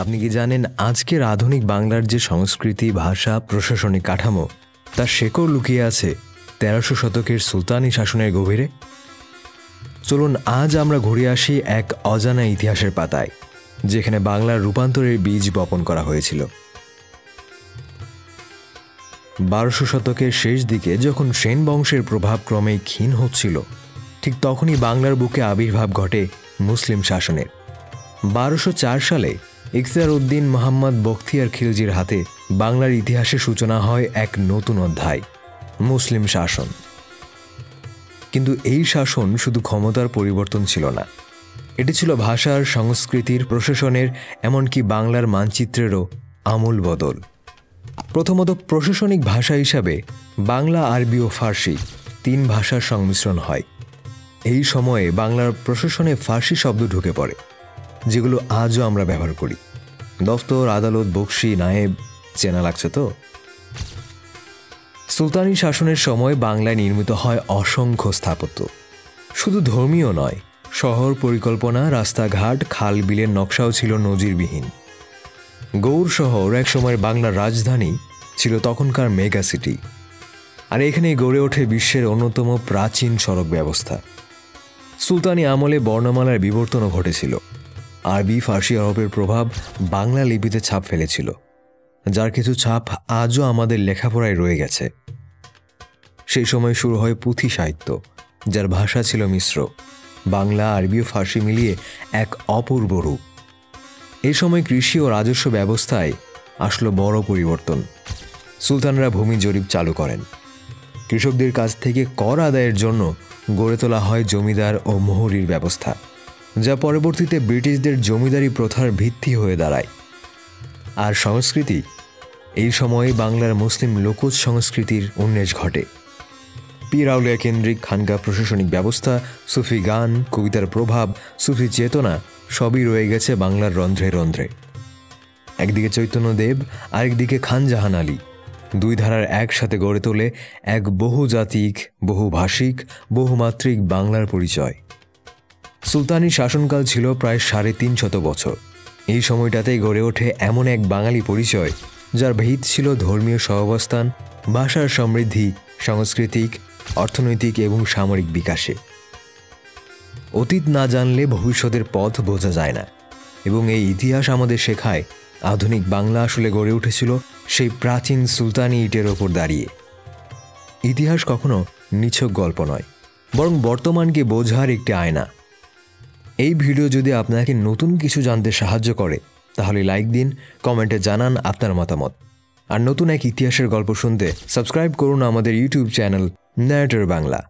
আপনি কি জানেন আজকের আধুনিক বাংলার যে সংস্কৃতি, ভাষা, প্রশাসনিক কাঠামো তার শেকড় লুকিয়ে আছে ১৩০০ শতকের সুলতানি শাসনের গভীরে? চলুন আজ আমরা ঘুরে আসি এক অজানা ইতিহাসের পাতায়, যেখানে বাংলার রূপান্তরের বীজ বপন করা হয়েছিল। ১২০০ শতকের শেষ দিকে যখন সেন বংশের প্রভাব ক্রমেই ক্ষীণ হচ্ছিল, ঠিক তখনই বাংলার বুকে আবির্ভাব ঘটে মুসলিম শাসনের। ১২০৪ সালে ইখতিয়ার উদ্দিন মোহাম্মদ বখতিয়ার খিলজির হাতে বাংলার ইতিহাসে সূচনা হয় এক নতুন অধ্যায়, মুসলিম শাসন। কিন্তু এই শাসন শুধু ক্ষমতার পরিবর্তন ছিল না, এটি ছিল ভাষার, সংস্কৃতির, প্রশাসনের, এমনকি বাংলার মানচিত্রেরও আমূল বদল। প্রথমত প্রশাসনিক ভাষা হিসাবে বাংলা, আরবি ও ফার্সি ৩ ভাষার সংমিশ্রণ হয়। এই সময়ে বাংলার প্রশাসনে ফার্সি শব্দ ঢুকে পড়ে, যেগুলো আজও আমরা ব্যবহার করি। দফতর, আদালত, বকশি, নায়েব, চেনা লাগছে তো? সুলতানি শাসনের সময় বাংলায় নির্মিত হয় অসংখ্য স্থাপত্য। শুধু ধর্মীয় নয়, শহর পরিকল্পনা, রাস্তাঘাট, খাল বিলের নকশাও ছিল নজিরবিহীন। গৌড় শহর একসময় বাংলার রাজধানী ছিল, তখনকার মেগা সিটি। আর এখানেই গড়ে ওঠে বিশ্বের অন্যতম প্রাচীন সড়ক ব্যবস্থা। সুলতানি আমলে বর্ণমালার বিবর্তনও ঘটেছিল। আরবি, ফার্সি, আরবের প্রভাব বাংলা লিপিতে ছাপ ফেলেছিল, যার কিছু ছাপ আজও আমাদের লেখাপড়ায় রয়ে গেছে। সেই সময় শুরু হয় পুঁথি সাহিত্য, যার ভাষা ছিল মিশ্র, বাংলা, আরবি ও ফার্সি মিলিয়ে এক অপূর্ব রূপ। এই সময় কৃষি ও রাজস্ব ব্যবস্থায় আসলো বড় পরিবর্তন। সুলতানরা ভূমি জরিপ চালু করেন। কৃষকদের কাছ থেকে কর আদায়ের জন্য গড়ে তোলা হয় জমিদার ও মোহরির ব্যবস্থা, যা পরবর্তীতে ব্রিটিশদের জমিদারি প্রথার ভিত্তি হয়ে দাঁড়ায়। আর সংস্কৃতি, এই সময়ে বাংলার মুসলিম লোকজ সংস্কৃতির উন্মেষ ঘটে। পীর আউলিয়া কেন্দ্রিক খানকা প্রশাসনিক ব্যবস্থা, সুফি গান, কবিতার প্রভাব, সুফি চেতনা সবই রয়ে গেছে বাংলার রন্ধ্রে রন্ধ্রে। একদিকে চৈতন্যদেব, আরেকদিকে খান জাহান আলী, দুই ধারার একসাথে গড়ে তোলে এক বহুজাতিক, বহুভাষিক, বহুমাত্রিক বাংলার পরিচয়। সুলতানি শাসনকাল ছিল প্রায় ৩৫০ বছর। এই সময়টাতেই গড়ে ওঠে এমন এক বাঙালি পরিচয়, যার ভিত ছিল ধর্মীয় সহাবস্থান, ভাষার সমৃদ্ধি, সাংস্কৃতিক, অর্থনৈতিক এবং সামরিক বিকাশে। অতীত না জানলে ভবিষ্যতের পথ বোঝা যায় না, এবং এই ইতিহাস আমাদের শেখায় আধুনিক বাংলা আসলে গড়ে উঠেছিল সেই প্রাচীন সুলতানি ইটের ওপর দাঁড়িয়ে। ইতিহাস কখনো নিছক গল্প নয়, বরং বর্তমানকে বোঝার একটি আয়না। এই ভিডিও যদি আপনাকে নতুন কিছু জানতে সাহায্য করে, তাহলে লাইক দিন, কমেন্টে জানান আপনার মতামত। আর নতুন এক ইতিহাসের গল্প শুনতে সাবস্ক্রাইব করুন আমাদের ইউটিউব চ্যানেল নারেটর বাংলা।